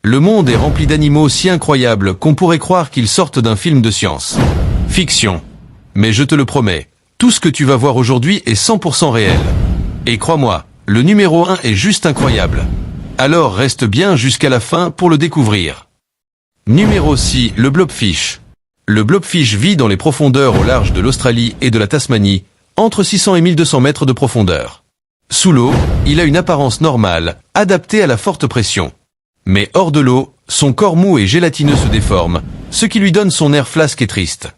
Le monde est rempli d'animaux si incroyables qu'on pourrait croire qu'ils sortent d'un film de science. Fiction. Mais je te le promets, tout ce que tu vas voir aujourd'hui est 100% réel. Et crois-moi, le numéro 1 est juste incroyable. Alors reste bien jusqu'à la fin pour le découvrir. Numéro 6, le blobfish. Le blobfish vit dans les profondeurs au large de l'Australie et de la Tasmanie, entre 600 et 1200 mètres de profondeur. Sous l'eau, il a une apparence normale, adaptée à la forte pression. Mais hors de l'eau, son corps mou et gélatineux se déforme, ce qui lui donne son air flasque et triste.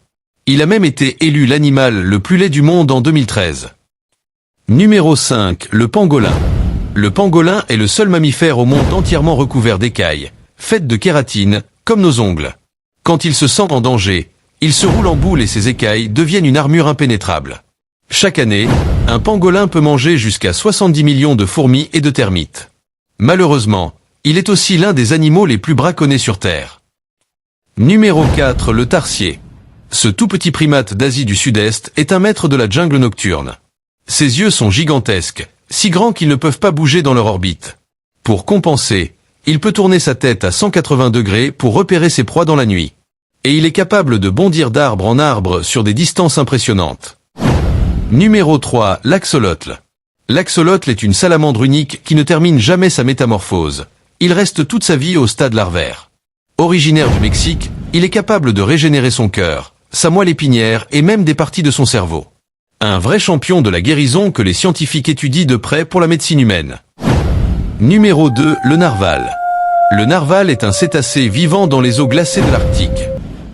Il a même été élu l'animal le plus laid du monde en 2013. Numéro 5, le pangolin. Le pangolin est le seul mammifère au monde entièrement recouvert d'écailles, faites de kératine, comme nos ongles. Quand il se sent en danger, il se roule en boule et ses écailles deviennent une armure impénétrable. Chaque année, un pangolin peut manger jusqu'à 70 millions de fourmis et de termites. Malheureusement, il est aussi l'un des animaux les plus braconnés sur Terre. Numéro 4, le tarsier. Ce tout petit primate d'Asie du Sud-Est est un maître de la jungle nocturne. Ses yeux sont gigantesques, si grands qu'ils ne peuvent pas bouger dans leur orbite. Pour compenser, il peut tourner sa tête à 180 degrés pour repérer ses proies dans la nuit. Et il est capable de bondir d'arbre en arbre sur des distances impressionnantes. Numéro 3, l'axolotl. L'axolotl est une salamandre unique qui ne termine jamais sa métamorphose. Il reste toute sa vie au stade larvaire. Originaire du Mexique, il est capable de régénérer son cœur, sa moelle épinière et même des parties de son cerveau. Un vrai champion de la guérison que les scientifiques étudient de près pour la médecine humaine. Numéro 2, le narval. Le narval est un cétacé vivant dans les eaux glacées de l'Arctique.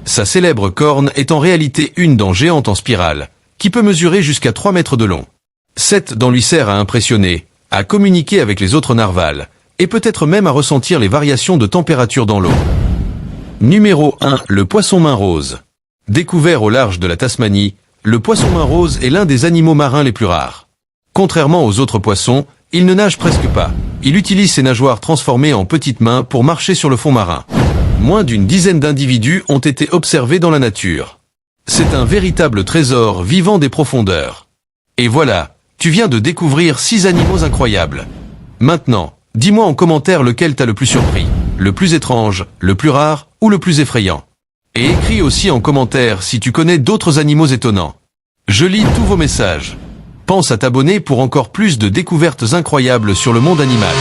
Sa célèbre corne est en réalité une dent géante en spirale, qui peut mesurer jusqu'à 3 mètres de long. Cette dent lui sert à impressionner, à communiquer avec les autres narvals, et peut-être même à ressentir les variations de température dans l'eau. Numéro 1, le poisson-main rose. Découvert au large de la Tasmanie, le poisson-main rose est l'un des animaux marins les plus rares. Contrairement aux autres poissons, il ne nage presque pas. Il utilise ses nageoires transformées en petites mains pour marcher sur le fond marin. Moins d'une dizaine d'individus ont été observés dans la nature. C'est un véritable trésor vivant des profondeurs. Et voilà, tu viens de découvrir 6 animaux incroyables. Maintenant, dis-moi en commentaire lequel t'a le plus surpris, le plus étrange, le plus rare ou le plus effrayant. Et écris aussi en commentaire si tu connais d'autres animaux étonnants. Je lis tous vos messages. Pense à t'abonner pour encore plus de découvertes incroyables sur le monde animal.